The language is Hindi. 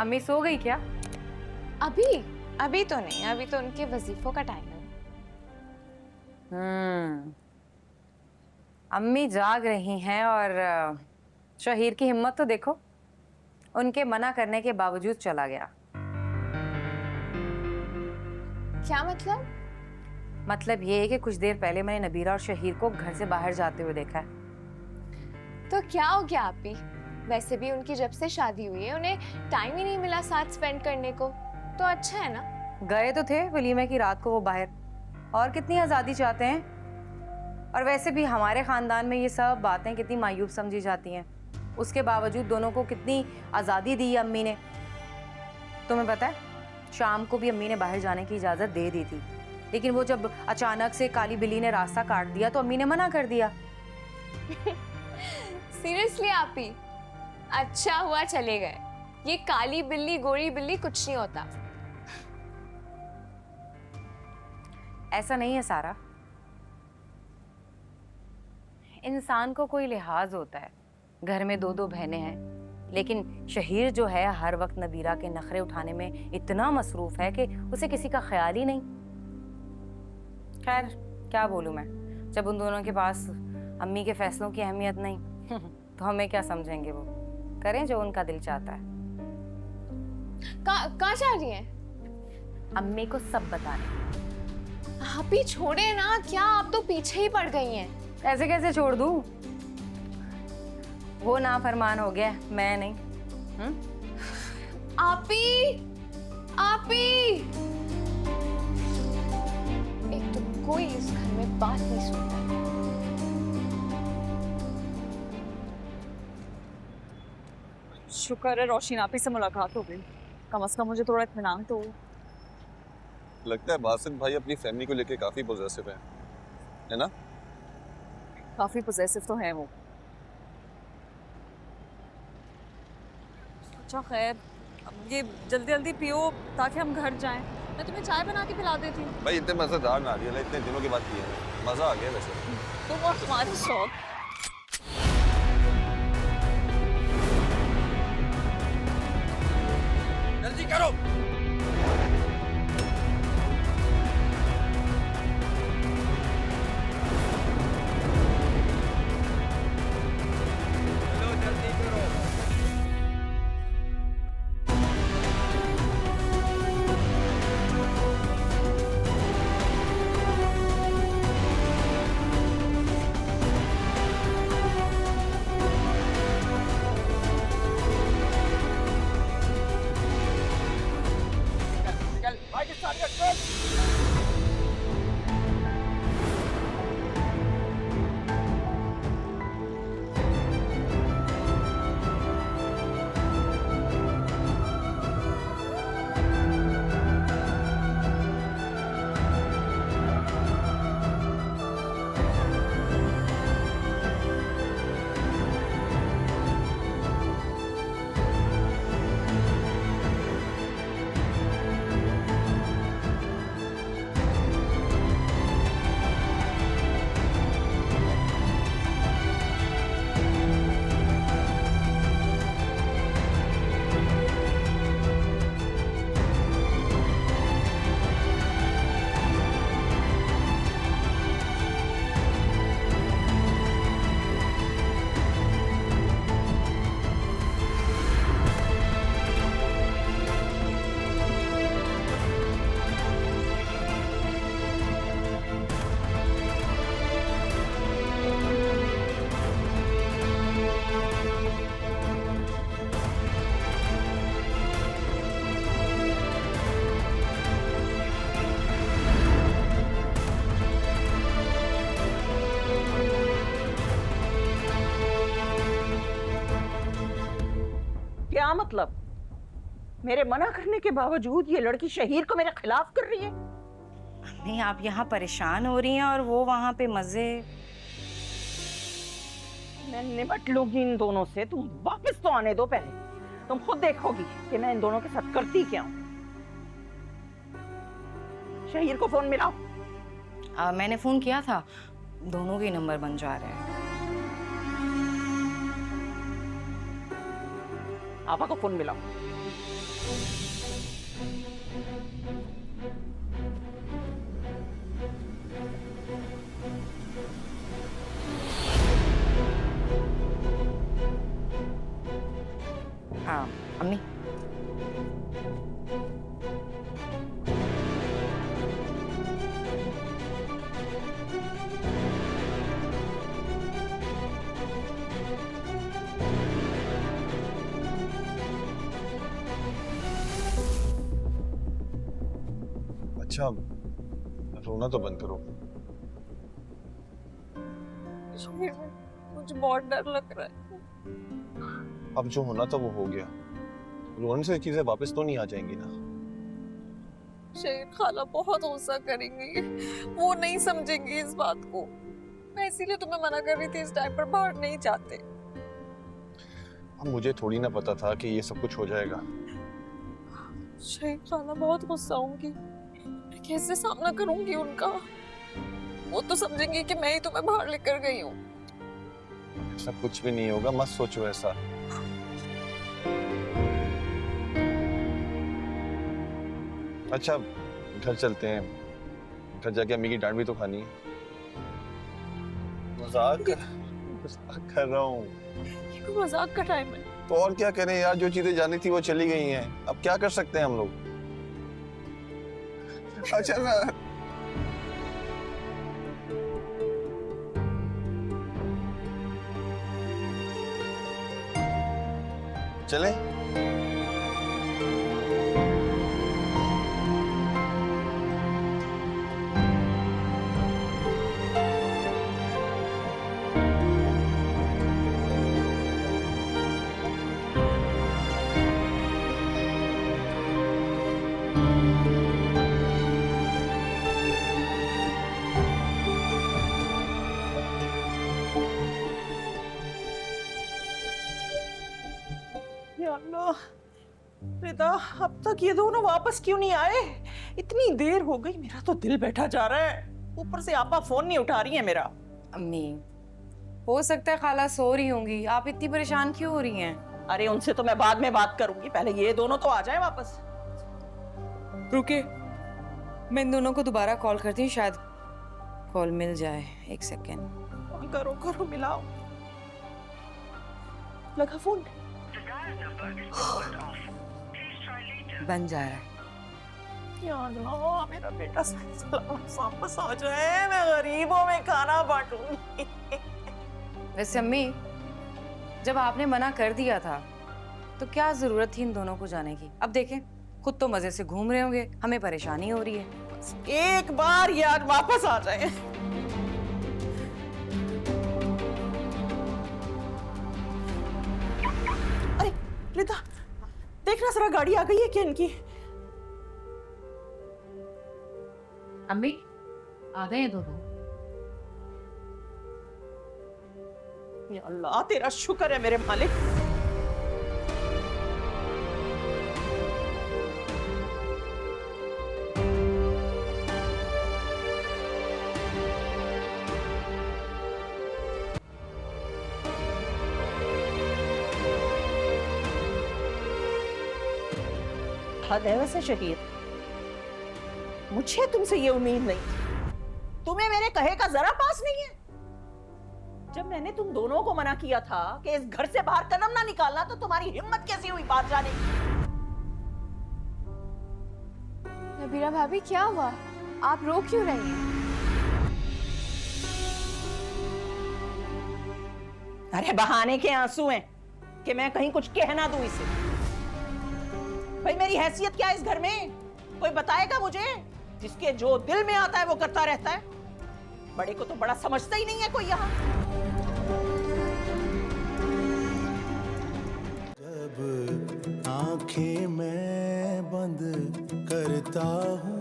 अम्मी सो गई क्या? अभी अभी तो नहीं, अभी तो उनके वजीफों का टाइम है। अम्मी जाग रही हैं और शहीर की हिम्मत तो देखो, उनके मना करने के बावजूद चला गया। क्या मतलब? मतलब ये है कि कुछ देर पहले मैंने नबीरा और शहीर को घर से बाहर जाते हुए देखा है। तो क्या हो गया आपी? वैसे भी उनकी जब से शादी हुई है उन्हें टाइम ही नहीं मिला साथ स्पेंड करने को, तो अच्छा है ना। गए तो थे वलीमे की रात को वो बाहर, और कितनी आज़ादी चाहते हैं। और वैसे भी हमारे ख़ानदान में ये सब बातें कितनी मायूब समझी जाती हैं। उसके बावजूद दोनों को कितनी आज़ादी दी है अम्मी ने। तुम्हें पता है, शाम को भी अम्मी ने बाहर जाने की इजाज़त दे दी थी, लेकिन वो जब अचानक से काली बिल्ली ने रास्ता काट दिया तो अम्मी ने मना कर दिया। सीरियसली आपी? अच्छा हुआ चले गए। ये काली बिल्ली गोरी बिल्ली कुछ नहीं होता। ऐसा नहीं है सारा, इंसान को कोई लिहाज होता है। घर में दो दो बहनें हैं, लेकिन शहीर जो है हर वक्त नबीरा के नखरे उठाने में इतना मसरूफ है कि उसे किसी का ख्याल ही नहीं। खैर क्या बोलूं मैं, जब उन दोनों के पास अम्मी के फैसलों की अहमियत नहीं तो हमें क्या समझेंगे। वो करें जो उनका दिल चाहता है। कहाँ जा रही हैं? अम्मी को सब बताने। आप ही छोड़े ना, क्या आप तो पीछे ही पड़ गई हैं। ऐसे कैसे छोड़ दूं? वो नाफरमान हो गया, मैं नहीं। आपी आपी, एक तो कोई इस घर में बात नहीं सुनता। शुक्र है रोशनी आपी से मुलाकात हो गई, कम से कम मुझे थोड़ा इत्मीनान तो। लगता है बासित भाई अपनी फैमिली को लेके काफी पॉजिटिव है ना? काफी पॉजेसिव तो है वो। अच्छा खैर, अब ये जल्दी जल्दी पियो ताकि हम घर जाएं। मैं तुम्हें चाय बना के पिला देती हूँ। भाई इतने मजेदार नारियल है, इतने दिनों के बाद पिए हैं, मजा आ गया वैसे। तुम और तुम्हारे शौक। जल्दी करो। क्या मतलब? मेरे मना करने के बावजूद ये लड़की शहीर को मेरे खिलाफ कर रही है। नहीं, आप यहाँ परेशान हो रही हैं और वो वहाँ पे मजे। मैं निपट लूंगी इन दोनों से, तुम वापस तो आने दो पहले। तुम खुद देखोगी कि मैं इन दोनों के साथ करती क्या हूँ। शहीर को फोन मिलाओ। मैंने फोन किया था, दोनों के नंबर बन जा रहे हैं। आपा को फोन मिलाओ। हाँ अम्मी, अच्छा रोना तो बंद करो। शहीर, मुझे बहुत डर लग रहा है। अब जो होना था वो हो गया। रोने से चीजें वापस तो नहीं आ जाएंगी ना। शहीर, खाला बहुत गुस्सा करेंगी, वो नहीं समझेंगी इस बात को। मैं इसीलिए तुम्हें मना कर रही थी, इस टाइम पर बाहर नहीं जाते। अब मुझे थोड़ी ना पता था कि ये सब कुछ हो जाएगा। शहीर, खाला बहुत गुस्सा होंगी, मैं कैसे सामना करूंगी उनका? वो तो समझेंगे कि मैं ही तुम्हें बाहर लेकर गई हूँ। ऐसा कुछ भी नहीं होगा, मत सोचो ऐसा। अच्छा घर चलते हैं, घर जाके अम्मी की डांट भी तो खानी है। मजाक कर रहा हूँ। ये कोई मजाक का टाइम है? तो और क्या करें यार, जो चीजें जानी थी वो चली गई हैं, अब क्या कर सकते हैं हम लोग। अच्छा ना चले। या अल्लाह, रिदा अब तक ये दोनों वापस क्यों नहीं आए? इतनी देर हो गई, मेरा तो दिल बैठा जा रहा है। ऊपर से आपा फोन नहीं उठा रही है मेरा। अम्मी हो सकता है खाला सो रही होंगी, आप इतनी परेशान क्यों हो रही हैं? अरे उनसे तो मैं बाद में बात करूंगी, पहले ये दोनों तो आ जाए वापस। रुके, मैं इन दोनों को दोबारा कॉल करती हूँ, शायद कॉल मिल जाए। एक सेकेंड। करो करो, मिलाओ। लगा फोन? बन जा रहा है। या अल्लाह, मेरा बेटा सही सलामत वापस आ जाए, मैं गरीबों में खाना बांटूंगी। वैसे अम्मी, जब आपने मना कर दिया था तो क्या जरूरत थी इन दोनों को जाने की? अब देखें, खुद तो मजे से घूम रहे होंगे, हमें परेशानी हो रही है। एक बार यार वापस आ जाए। अरे रिदा, देखना जरा गाड़ी आ गई है क्या इनकी? अम्मी आ गए हैं दोनों। या अल्लाह, तेरा शुक्र है मेरे मालिक। हद है वैसे शहीद, मुझे तुमसे ये उम्मीद नहीं थी। तुम्हें मेरे कहे का जरा पास नहीं है। जब मैंने तुम दोनों को मना किया था कि इस घर से बाहर कदम ना निकालना, तो तुम्हारी हिम्मत कैसी हुई बात जाने की? नबीरा भाभी, क्या हुआ? आप रो क्यों रही हैं? अरे बहाने के आंसू हैं कि मैं कहीं कुछ कह ना दूं इसे। भाई मेरी हैसियत क्या है इस घर में? कोई बताएगा मुझे? जिसके जो दिल में आता है वो करता रहता है। बड़े को तो बड़ा समझता ही नहीं है कोई यहाँ। जब आंखें मैं बंद करता हूँ